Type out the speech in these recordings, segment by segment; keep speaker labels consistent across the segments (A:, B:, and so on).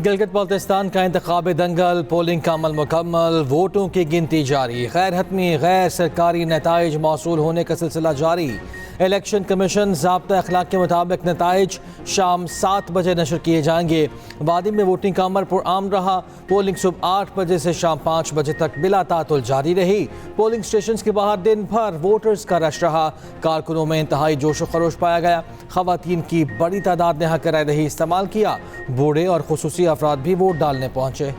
A: गिलगित बाल्टिस्तान का इंतखाबी दंगल, पोलिंग का अमल मुकम्मल, वोटों की गिनती जारी, गैर हतमी गैर सरकारी नताइज मौसूल होने का सिलसिला जारी। इलेक्शन कमीशन ज़ाब्ता अखलाक के मुताबिक नताइज शाम 7 बजे नशर किए जाएंगे। वादी में वोटिंग का अमल पुरअमन रहा। पोलिंग सुबह 8 बजे से शाम 5 बजे तक बिला तातुल जारी रही। पोलिंग स्टेशन के बाहर दिन भर वोटर्स का रश रहा। कारकुनों में इंतहाई जोश व खरोश पाया गया। खवातीन की बड़ी तादाद ने हक राय दही इस्तेमाल किया। बूढ़े और खुसूसी अफराद भी वोट डालने पहुंचे।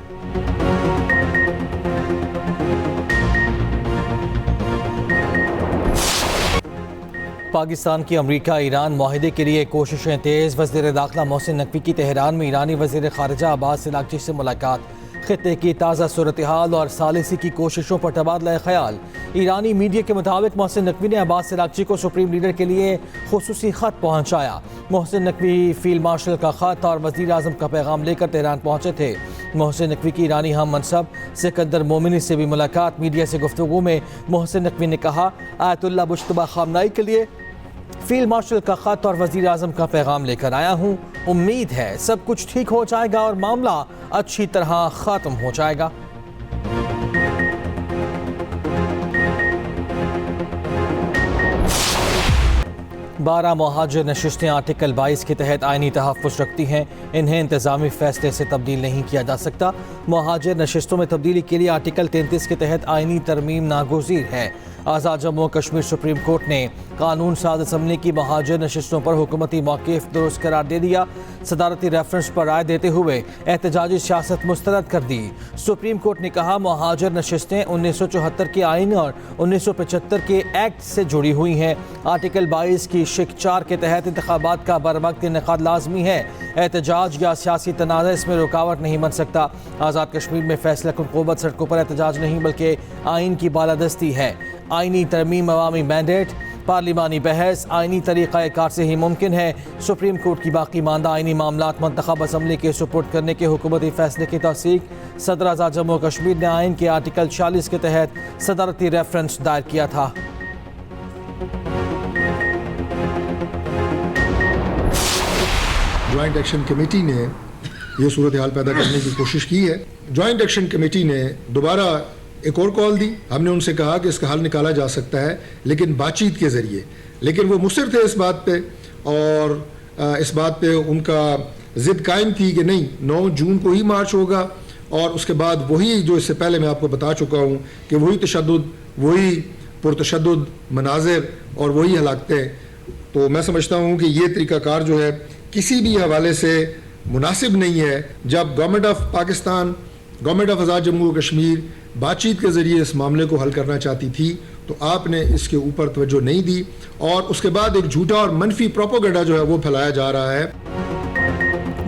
A: पाकिस्तान की अमरीका ईरान माहिदे के लिए कोशिशें तेज़। वज़ीर दाखिला मोहसिन नकवी की तेहरान में ईरानी वज़ीर ख़ारिजा अब्बास सिलाक्ची से मुलाकात। खित्ते की ताज़ा सूरत हाल और सालिसी की कोशिशों पर तबादला ख्याल। ईरानी मीडिया के मुताबिक मोहसिन नकवी ने अब्बास सिलाक्ची को सुप्रीम लीडर के लिए खुसूसी ख़त पहुँचाया। मोहसिन नकवी फील्ड मार्शल का ख़त और वज़ीर आज़म का पैगाम लेकर तेहरान पहुँचे थे। मोहसिन नकवी की ईरानी हम मनसब सिकंदर मोमिनी से भी मुलाकात। मीडिया से गुफ्तगू में मोहसिन नकवी ने कहा, आयतुल्लाह मुश्तबा खामनाई के लिए फील्ड मार्शल का ख़त और वज़ीर आज़म का पैगाम लेकर आया हूँ। उम्मीद है सब कुछ ठीक हो जाएगा और मामला अच्छी तरह ख़त्म हो जाएगा। बारह मुहाजिर नशिस्तें आर्टिकल 22 के तहत आइनी तहफ़्फ़ुज़ रखती हैं। इन्हें इंतज़ामी फ़ैसले से तब्दील नहीं किया जा सकता। मुहाजिर नशिस्तों में तब्दीली के लिए आर्टिकल 33 के तहत आइनी तरमीम नागुज़ीर है। आज़ाद जम्मू कश्मीर सुप्रीम कोर्ट ने कानून साज असम्बली की मुहाजिर नशिस्तों पर हुकूमती मौक़िफ़ दुरुस्त करार दे दिया। सदारती रेफरेंस पर राय देते हुए एहतजाजी सियासत मुस्तरद कर दी। सुप्रीम कोर्ट ने कहा, मुहाजिर नशिस्तें 1974 के आइन और 1975 के एक्ट से जुड़ी हुई हैं। आर्टिकल 22 की शिक 4 के तहत इंतखाबात का बरवक्त इनेकाद लाजमी है। एहतजाज या सियासी तनाज़ा इसमें रुकावट नहीं बन सकता। आज़ाद कश्मीर में फैसला कुन क़ुव्वत सड़कों पर एहतजाज नहीं बल्कि आइन की बालादस्ती है। आइनी तरमीम, अवामी मैंडेट, पार्लिमानी बहस आइनी तरीक़ा कार से ही मुमकिन है। सुप्रीम कोर्ट की बाकी मानदा आइनी मामलात मुंतखब असम्बली के सुपुर्द करने के हुकूमती फ़ैसले की तौसीक। सदर आज़ाद जम्मू कश्मीर ने आइन के आर्टिकल 46 के तहत सदारती रेफरेंस दायर किया था।
B: जॉइंट एक्शन कमेटी ने यह सूरत हाल पैदा करने की कोशिश की है। जॉइंट एक्शन कमेटी ने दोबारा एक और कॉल दी। हमने उनसे कहा कि इसका हल निकाला जा सकता है लेकिन बातचीत के ज़रिए, लेकिन वो मुसर थे इस बात पे और इस बात पे उनका ज़िद कायम थी कि नहीं, 9 जून को ही मार्च होगा और उसके बाद वही जो इससे पहले मैं आपको बता चुका हूँ कि वही तशद्दुद, वही पुरतशद्दुद मनाजिर और वही हलाकतें। तो मैं समझता हूँ कि ये तरीक़ाकार जो है किसी भी हवाले से मुनासिब नहीं है। जब government of Pakistan, government of Azad Jammu Kashmir बातचीत के ज़रिए इस मामले को हल करना चाहती थी तो आपने इसके ऊपर तवज्जो नहीं दी और उसके बाद एक झूठा और मनफी प्रोपेगेंडा जो है वो फैलाया जा रहा है।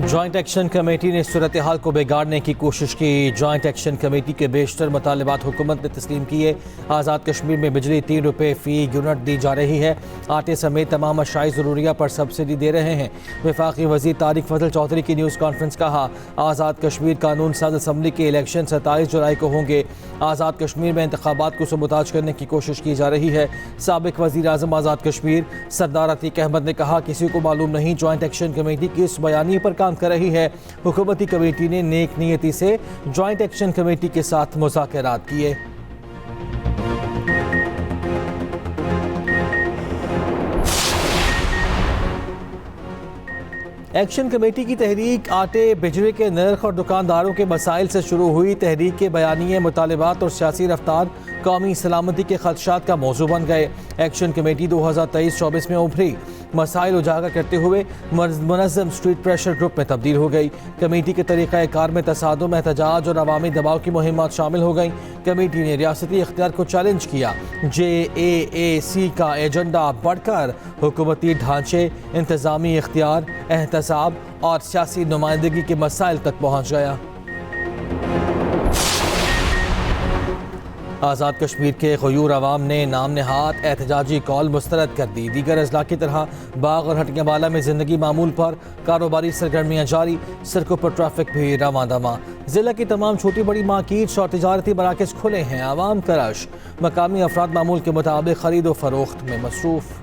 A: जॉइंट एक्शन कमेटी ने सूरत हाल को बिगाड़ने की कोशिश की। जॉइंट एक्शन कमेटी के बेशतर मुतालबात हुकूमत ने तस्लीम किए। आज़ाद कश्मीर में बिजली 3 रुपये फ़ी यूनिट दी जा रही है। आटे समेत तमाम अशाई ज़रूरिया पर सब्सिडी दे रहे हैं। वफाकी वज़ीर तारिक फजल चौधरी की न्यूज़ कॉन्फ्रेंस कहा, आज़ाद कश्मीर कानून साज असम्बली के इलेक्शन 27 जुलाई को होंगे। आज़ाद कश्मीर में इंतखाबात को सबूताज करने की कोशिश की जा रही है। साबिक वज़ीर आज़म आज़ाद कश्मीर सरदार अतीक अहमद ने कहा, किसी को मालूम नहीं जॉइंट एक्शन कमेटी की इस बयानी पर काम कर रही है। हुकूमती कमेटी ने नेक नियति से जॉइंट एक्शन कमेटी के साथ मुज़ाकरात किए। एक्शन कमेटी की तहरीक आटे बिजली के नर्ख और दुकानदारों के मसाइल से शुरू हुई। तहरीक के बयानिए, मुतालिबात और सियासी रफ्तार कौमी सलामती के खदशात का मौजू बन गए। एक्शन कमेटी 2023-24 में उभरी मसाइल उजागर करते हुए मुनज़्ज़म स्ट्रीट प्रेशर ग्रुप में तब्दील हो गई। कमेटी के तरीक़ा कार में तसादुम, एहतजाज और अवामी दबाव की मुहिमात शामिल हो गई। कमेटी ने रियासती इख्तियार को चैलेंज किया। JAAC का एजेंडा बढ़कर हुकूमती ढांचे, इंतज़ामी इख्तियार, एहतसाब और सियासी नुमाइंदगी के मसाइल तक पहुँच गया। आज़ाद कश्मीर के गयूर अवाम ने नाम नहाद एहतजाजी कॉल मुस्तरद कर दी। दीगर अजला की तरह बाग और हटनेवाला में ज़िंदगी मामूल पर, कारोबारी सरगर्मियाँ जारी, सड़कों पर ट्रैफिक भी रवां दवां। ज़िला की तमाम छोटी बड़ी मार्केट्स और तिजारती मराकज़ खुले हैं। आवाम का रश, मकामी अफराद मामूल के मुताबिक खरीद व फरोख्त में मसरूफ़।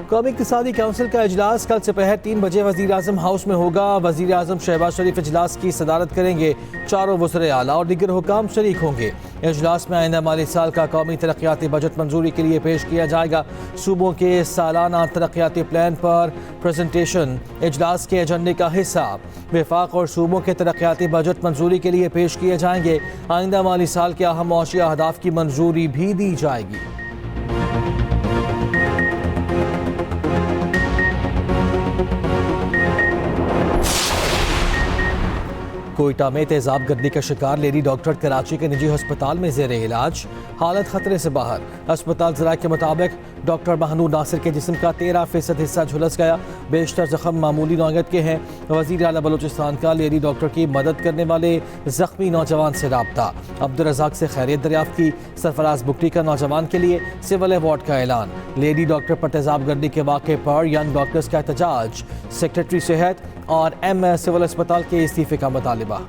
A: कौमी इक़्तिसादी काउंसिल का इजलास कल दोपहर 3 बजे वज़ीर आज़म हाउस में होगा। वज़ीर आज़म शहबाज शरीफ इजलास की सदारत करेंगे। चारों वज़ीर आला और दीगर हुकाम शरीक होंगे। इजलास में आइंदा माली साल का कौमी तरक्याती बजट मंजूरी के लिए पेश किया जाएगा। सूबों के सालाना तरक्याती प्लान पर प्रेजेंटेशन इजलास के एजेंडे का हिस्सा। वफाक और सूबों के तरक्याती बजट मंजूरी के लिए पेश किए जाएंगे। आइंदा माली साल के अहम मौशी अहदाफ की मंजूरी भी दी जाएगी। कोयटा में तेजाब गर्दी का शिकार लेडी डॉक्टर कराची के निजी अस्पताल में जेर इलाज, हालत खतरे से बाहर। अस्पताल ज़राए के मुताबिक डॉक्टर महनूर नासिर के जिस्म का 13% हिस्सा झुलस गया। बेशतर जख्म मामूली नौयत के हैं। वज़ीर आला बलूचिस्तान का लेडी डॉक्टर की मदद करने वाले जख्मी नौजवान से राब्ता। अब्दुल रज़ाक से खैरियत दरियाफ्त की। सरफराज बुकटी का नौजवान के लिए सिविल अवार्ड का ऐलान। लेडी डॉक्टर पर तेजाब गर्दी के वाक़े पर यंग डॉक्टर्स का एहतजाज। सेक्रेटरी सेहत और एम सिविल अस्पताल के इस्तीफे का मुतालिबा।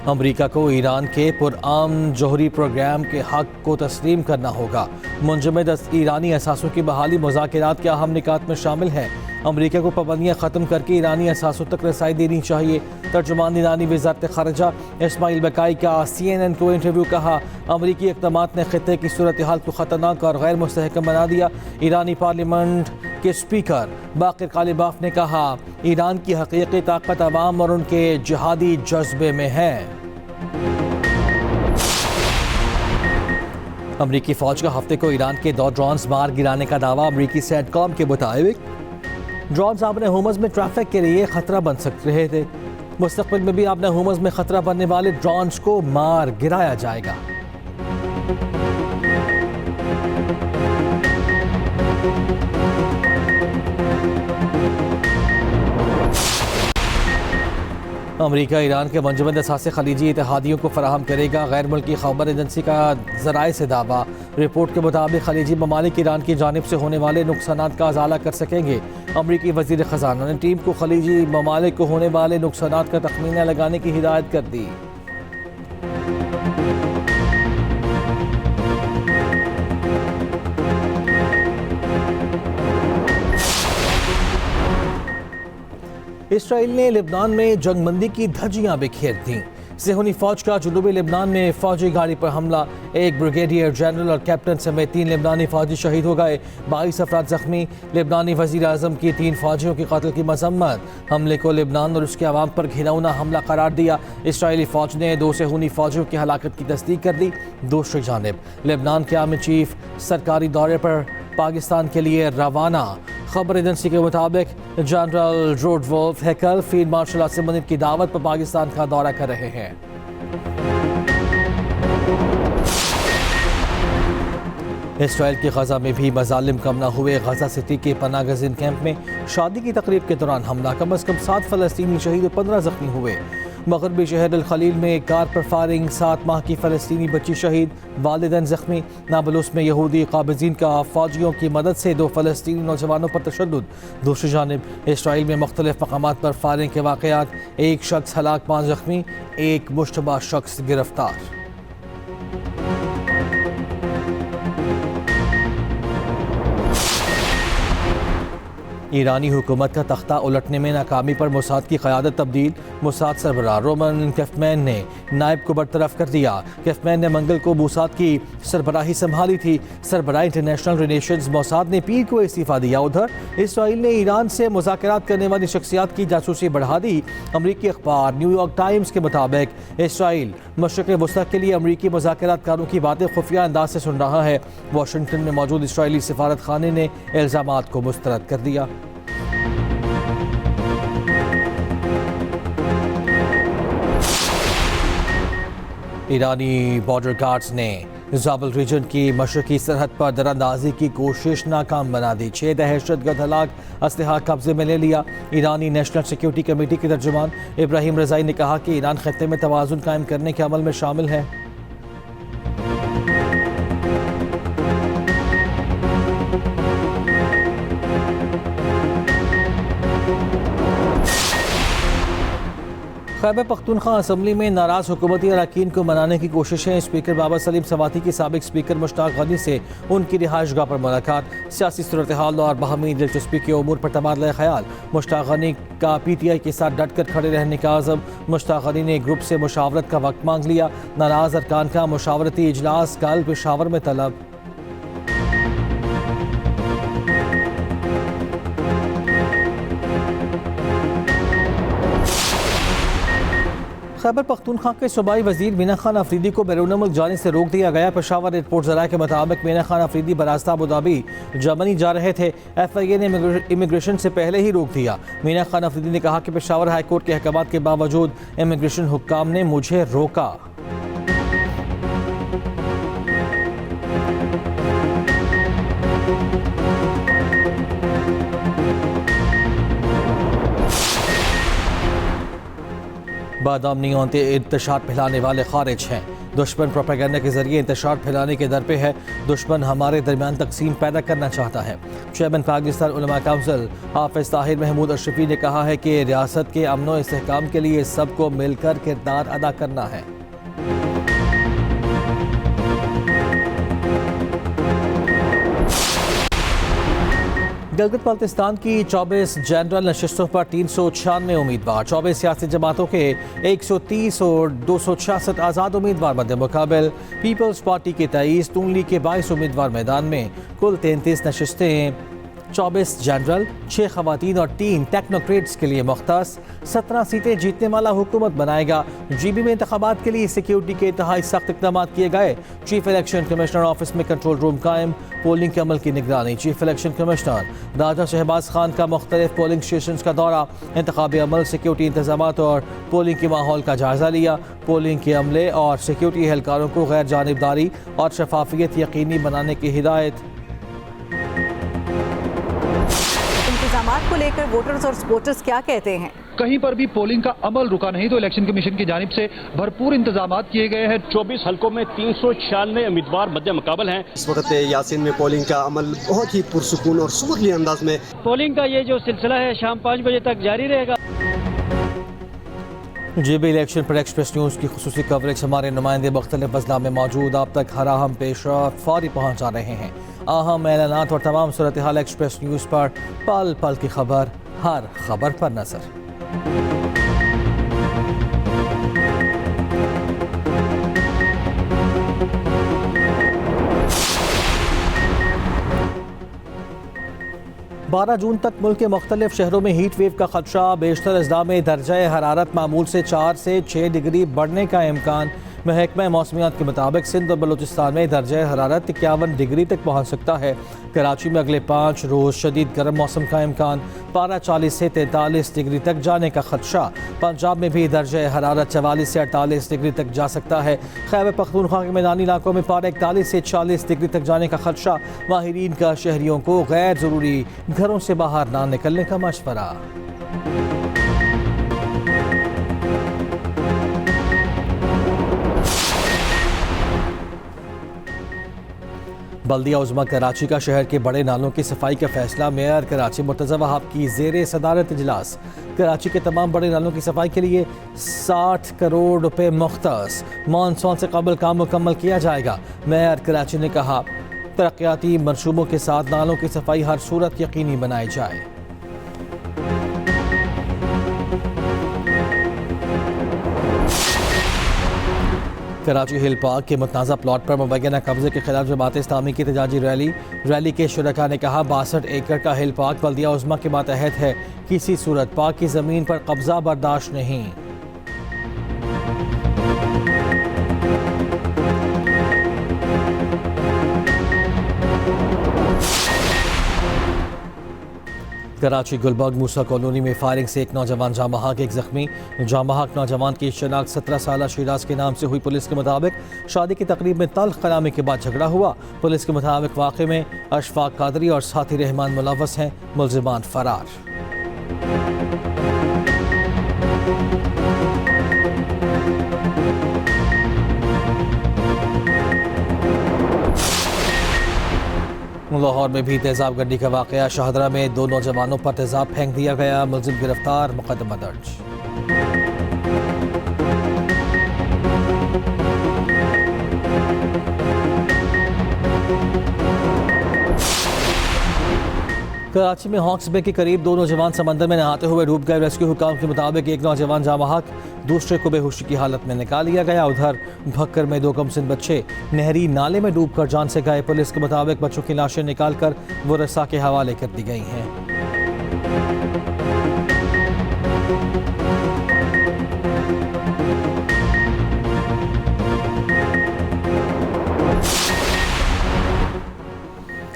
A: अमरीका को ईरान के पुरअम जोहरी प्रोग्राम के हक को तस्लीम करना होगा। मुंजमद ईरानी असासों की बहाली मुज़ाकरात के अहम निकात में शामिल है। अमरीका को पाबंदियाँ ख़त्म करके ईरानी असासों तक रसाई देनी चाहिए। तर्जुमान ईरानी वज़ारत ख़ारिजा इस्माइल बकाई का CNN को इंटरव्यू। कहा, अमरीकी इक़दामात ने ख़ित्ते की सूरत हाल को ख़तरनाक और गैर मुस्तहकम बना दिया। ईरानी पार्लियामेंट के स्पीकर बाक़िर कालिबाफ ने कहा, ईरान की हकीकी ताकत अवाम और उनके जिहादी जज्बे में है। अमरीकी फ़ौज का हफ्ते को ईरान के 2 ड्रोन्स मार गिराने का दावा। अमरीकी सेटकॉम के मुताबिक ड्रोन्स आपने होमस में ट्रैफिक के लिए खतरा बन सकते रहे थे। मुस्तक़बिल में भी आपने होमस में खतरा बनने वाले ड्रोन्स को मार गिराया जाएगा। अमरीका ईरान के मुंजमद असासे खलीजी इत्तेहादियों को फराहम करेगा। गैर मुल्की खबर एजेंसी का ज़राए से दावा। रिपोर्ट के मुताबिक खलीजी ममालिक ईरान की जानिब से होने वाले नुकसानात का अजाला कर सकेंगे। अमरीकी वज़ीर ख़जाना ने टीम को खलीजी ममालिक को होने वाले नुकसानात का तखमीना लगाने की हिदायत कर दी। इसराइल ने लेबनान में जंगबंदी की धज्जियां बिखेर दी। सेहूनी फौज का जुनूबी लेबनान में फौजी गाड़ी पर हमला। एक ब्रिगेडियर जनरल और कैप्टन समेत 3 लेबनानी फौजी शहीद हो गए। 22 अफराद जख्मी। लेबनानी वज़ीर आज़म की 3 फौजियों के कत्ल की मजम्मत। हमले को लेबनान और उसके अवाम पर घिनौना हमला करार दिया। इसराइली फौज ने 2 सेहूनी फौजियों की हलाकत की तस्दीक कर दी। दूसरी जानिब लेबनान के आर्मी चीफ सरकारी दौरे पर पाकिस्तान के लिए रवाना। खबर एजेंसी के मुताबिक जनरल रोडवोल्फ हैकल फील्ड मार्शल आसिम मुनीर की दावत पर पाकिस्तान का दौरा कर रहे हैं। इसराइल की गजा में भी मजालिम कम न हुए। गजा सिटी के पनाह गज़ीन कैंप में शादी की तकरीब के दौरान हमला। कम अज़ कम 7 फ़लस्तीनी शहीद और 15 जख्मी हुए। मगरबी शहर अल खलील में कार पर फायरिंग। 7 माह की फ़लस्तीनी बच्ची शहीद, वालिदैन जख्मी। नाबलूस में यहूदी काबिज़ीन का फ़ौजियों की मदद से 2 फ़लस्तीनी नौजवानों पर तशद्दुद। दूसरी जानिब इसराइल में मुख्तलिफ मकामात पर फायरिंग के वाक़यात। 1 शख्स हलाक, 5 जख्मी। 1 मुश्तबा शख्स गिरफ्तार। ईरानी हुकूमत का तख्ता उलटने में नाकामी पर मोसाद की क़यादत तब्दील। मोसाद सरबराह रोमन केफमैन ने नायब को बरतरफ कर दिया। केफमैन ने मंगल को मोसाद की सरबराही संभाली थी। सरबराह इंटरनेशनल रिलेशंस मोसाद ने पीर को इस्तीफ़ा दिया। उधर इसराइल ने ईरान से मुज़ाकरात करने वाली शख्सियात की जासूसी बढ़ा दी। अमरीकी अखबार न्यूयॉर्क टाइम्स के मुताबिक इसराइल मशरिक़ वस्ती के लिए अमरीकी मुज़ाकरातकारों की बातें खुफिया अंदाज से सुन रहा है। वाशिंगटन में मौजूद इसराइली सिफारत खाने ने इल्ज़ामात को मुस्तरद कर दिया। ईरानी बॉर्डर गार्ड्स ने ज़ाबल रीजन की मशरकी सरहद पर दरांदाजी की कोशिश नाकाम बना दी। 6 दहशतगर्द हलाक, असलहा कब्जे में ले लिया। ईरानी नेशनल सिक्योरिटी कमेटी के तर्जुमान इब्राहिम रज़ाई ने कहा कि ईरान खत्ते में तवाज़ुन कायम करने के अमल में शामिल है। खैबर पख्तूनख्वा असम्बली में नाराज हुकूमती अरकान को मनाने की कोशिशें। स्पीकर बाबर सलीम सवाती की साबिक स्पीकर मुश्ताक गनी से उनकी रिहाइशगाह पर मुलाकात। सियासी सूरत हाल और बाहमी दिलचस्पी के उमूर पर तबादला ख्याल। मुश्ताक गनी का PTI के साथ डट कर खड़े रहने का आज़म। मुश्ताक गनी ने ग्रुप से मुशावरत का वक्त मांग लिया। नाराज अरकान का मुशावरती इजलास कल पेशावर में तलब। खैबर पख्तूनख्वा के सूबाई वजीर मीना खान अफरीदी को बैरून मुल्क जाने से रोक दिया गया। पेशावर एयरपोर्ट ज़राए के मुताबिक मीना खान अफरीदी बरास्ता अबू धाबी जर्मनी जा रहे थे। FIA ने इमिग्रेशन से पहले ही रोक दिया। मीना खान अफरीदी ने कहा कि पेशावर हाई कोर्ट के अहकामात के बावजूद इमिग्रेशन हुक्काम ने मुझे रोका। बादामनियों इंतशार फैलाने वाले खारिज हैं। दुश्मन प्रोपेगेंडा के जरिए इंतशार फैलाने के दर पे है। दुश्मन हमारे दरमियान तकसीम पैदा करना चाहता है। चेयरमैन पाकिस्तान उलमा काउंसिल हाफिज ताहिर महमूद अशरफी ने कहा है कि रियासत के अमन व इस्तेहकाम के लिए सबको मिलकर किरदार अदा करना है। गिलगित बाल्टिस्तान की 24 जनरल नशिस्तों पर 396 उम्मीदवार। 24 सियासी जमातों के 130 और 266 आज़ाद उम्मीदवार मद्दे मुकाबिल। पीपल्स पार्टी के 23, नून लीग के 22 उम्मीदवार मैदान में। कुल 33 नशिस्तें 24 जनरल, 6 खवातीन और 3 टेक्नोक्रेट्स के लिए मुख्तस। 17 सीटें जीतने वाला हुकूमत बनाएगा। GB में इंतखाबात के लिए सिक्योरिटी के इंतहाई सख्त इक़दाम किए गए। चीफ इलेक्शन कमिश्नर ऑफिस में कंट्रोल रूम कायम। पोलिंग के अमल की निगरानी। चीफ इलेक्शन कमिश्नर राजा शहबाज खान का मुख्तलिफ पोलिंग स्टेशन का दौरा। इंतखाबी अमल, सिक्योरिटी इंतजाम और पोलिंग के माहौल का जायजा लिया। पोलिंग के अमले और सिक्योरिटी एहलकारों को गैर जानिबदारी और शफाफियत यकीनी बनाने की हिदायत।
C: इंतजामात को लेकर वोटर्स और सपोर्टर्स क्या कहते हैं?
D: कहीं पर भी पोलिंग का अमल रुका नहीं, तो इलेक्शन कमीशन की जानिब से भरपूर इंतजाम किए गए हैं।
E: 24 हलकों में 396 उम्मीदवार मध्य मुकाबल हैं।
F: इस वक्त यासीन में पोलिंग का अमल बहुत ही पुरसुकून और सुमूथली अंदाज में।
G: पोलिंग का ये जो सिलसिला है शाम 5 बजे तक जारी रहेगा।
A: GB इलेक्शन पर एक्सप्रेस न्यूज़ की खुसूसी कवरेज हमारे नुमाइंदे मुख्तलिफ अजला में मौजूद आप तक हर अहम पेशा फौरी पहुँचा रहे हैं। अहम ऐलानात और तमाम सूरत हाल एक्सप्रेस न्यूज़ पर पल पल की खबर, हर खबर पर नजर। बारह जून तक मुल्क के मुख्तलिफ शहरों में हीट वेव का खदशा। बेशतर अजला में दर्जा हरारत मामूल से 4 से 6 डिग्री बढ़ने का इम्कान। महकमा मौसमियात के मुताबिक सिंध और बलूचिस्तान में दर्जा हरारत 51 डिग्री तक पहुँच सकता है। कराची में अगले 5 रोज़ शदीद गर्म मौसम का इम्कान। पारा 40 से 43 डिग्री तक जाने का खदशा। पंजाब में भी दर्जा हरारत 44 से 48 डिग्री तक जा सकता है। खैबर पख्तूनख्वा के मैदानी इलाकों में पारा 41 से 40 डिग्री तक जाने का खदशा। माहिरीन का शहरियों को गैर ज़रूरी घरों से बाहर ना निकलने का मशवरा। बल्दिया उज़्मा कराची का शहर के बड़े नालों की सफाई का फैसला। मेयर कराची मुर्तज़ा वहाब की ज़ेरे सदारत इजलास। कराची के तमाम बड़े नालों की सफाई के लिए 60 करोड़ रुपए मुख्तस। मानसून से कबल काम मुकम्मल किया जाएगा। मेयर कराची ने कहा तरक्याती मनसूबों के साथ नालों की सफाई हर सूरत यकीनी बनाई जाए। कराची हिल पार्क के मुतनाज़ा प्लॉट पर मुबैना कब्जे के खिलाफ जमात इस्लामी की एहतजाजी रैली के शुरका ने कहा 62 एकड़ का हिल पार्क बल्दिया उज़्मा के मातहत है। किसी सूरत पार्क की ज़मीन पर कब्जा बर्दाश्त नहीं। कराची गुलबर्ग मूसा कॉलोनी में फायरिंग से एक नौजवान जाँ बहक, एक जख्मी। जाँ बहक नौजवान की शनाख्त 17 साल शिराज के नाम से हुई। पुलिस के मुताबिक शादी की तकरीब में तल्ख कलामी के बाद झगड़ा हुआ। पुलिस के मुताबिक वाक़े में अशफाक कादरी और साथी रहमान मुलव्वस हैं। मुल्ज़िमान फरार। लाहौर में भी तेज़ाब गड्डी का वाक़या। शाहदरा में 2 नौजवानों पर तेज़ाब फेंक दिया गया। मुलज़िम गिरफ्तार, मुकदमा दर्ज। कराची में हॉक्स बे के करीब 2 नौजवान समंदर में नहाते हुए डूब गए। रेस्क्यू हुकाम के मुताबिक एक नौजवान जामहक, दूसरे को बेहोशी की हालत में निकाल लिया गया। उधर भक्कर में 2 कमसिन बच्चे नहरी नाले में डूबकर जान से गए। पुलिस के मुताबिक बच्चों की लाशें निकालकर वरसा के हवाले कर दी गई हैं।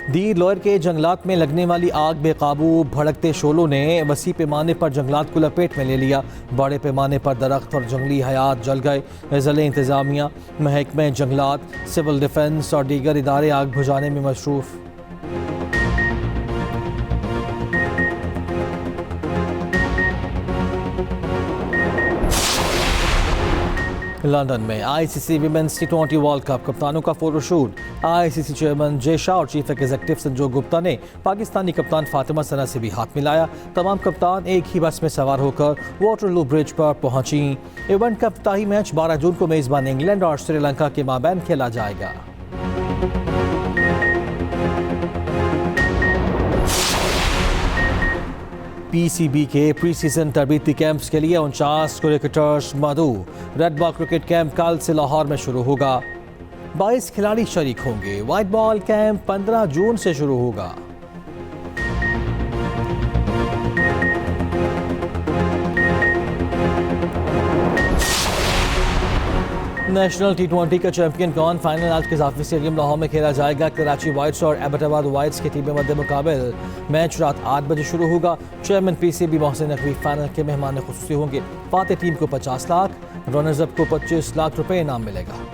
A: दीर लोयर के जंगलात में लगने वाली आग बेकाबू भड़कते शोलों ने वसी पैमाने पर जंगलात को लपेट में ले लिया। बड़े पैमाने पर दरख्त और जंगली हयात जल गए। ज़िले इंतज़ामिया, महकमे जंगलात, सिविल डिफेंस और दीगर इदारे आग बुझाने में मसरूफ़। लंदन में ICC women's T20 world cup कप्तानों का photoshoot. ICC chairman Jay Shah और चीफ एग्जीक्यूटिव संजोग गुप्ता ने पाकिस्तानी कप्तान फातिमा सना से भी हाथ मिलाया। तमाम कप्तान एक ही बस में सवार होकर वाटरलू ब्रिज पर पहुंची। इवेंट का इफ्ताही मैच 12 जून को मेजबान इंग्लैंड और श्रीलंका के माबैन खेला जाएगा। PCB के प्री सीजन तरबीती कैंप्स के लिए 49 क्रिकेटर्स मदऊ। रेड बॉल क्रिकेट कैंप कल से लाहौर में शुरू होगा। 22 खिलाड़ी शरीक होंगे। व्हाइट बॉल कैंप 15 जून से शुरू होगा। नेशनल T20 का चैंपियन कौन फाइनल आज कज़ाफ़ी स्टेडियम लाहौर में खेला जाएगा। कराची वाइट्स और एबटाबाद वाइट्स की टीमें मध्य मुकाबल। मैच रात 8 बजे शुरू होगा। Chairman PCB Mohsin Naqvi final के मेहमान खुसूसी होंगे। फातेह टीम को 50 लाख, रनर्स अप को 25 लाख रुपए इनाम मिलेगा।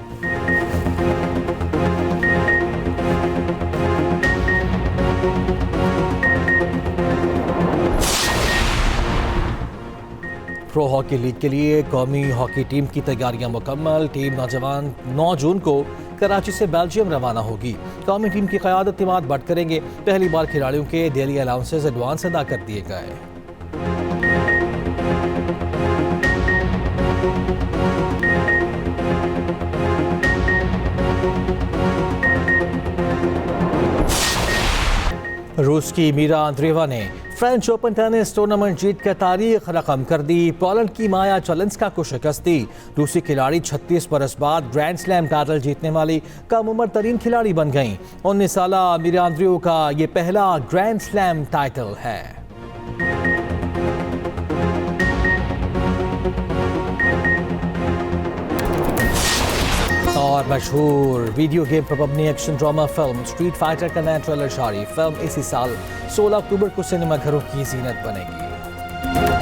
A: प्रो हॉकी लीग के लिए कौमी हॉकी टीम की तैयारियां मुकम्मल। टीम नौजवान 9 जून को कराची से बेल्जियम रवाना होगी। कौमी टीम की क़यादत इमाद भट्ट करेंगे। पहली बार खिलाड़ियों के डेली अलाउंसेस एडवांस अदा कर दिए गए। रूस की मीरा आंद्रेवा ने फ्रेंच ओपन टेनिस टूर्नामेंट जीत कर तारीख रकम कर दी। पोलैंड की माया चलेंस्का को शिकस्त दी। रूसी खिलाड़ी 36 बरस बाद ग्रैंड स्लैम टाइटल जीतने वाली कम उम्र तरीन खिलाड़ी बन गईं। 19 साल मीरा आंद्रेवा का ये पहला ग्रैंड स्लैम टाइटल है। और मशहूर वीडियो गेम पर मबनी action drama film street fighter का नया ट्रेलर जारी। फिल्म इसी साल 16 अक्टूबर को सिनेमा घरों की जीनत बनेगी।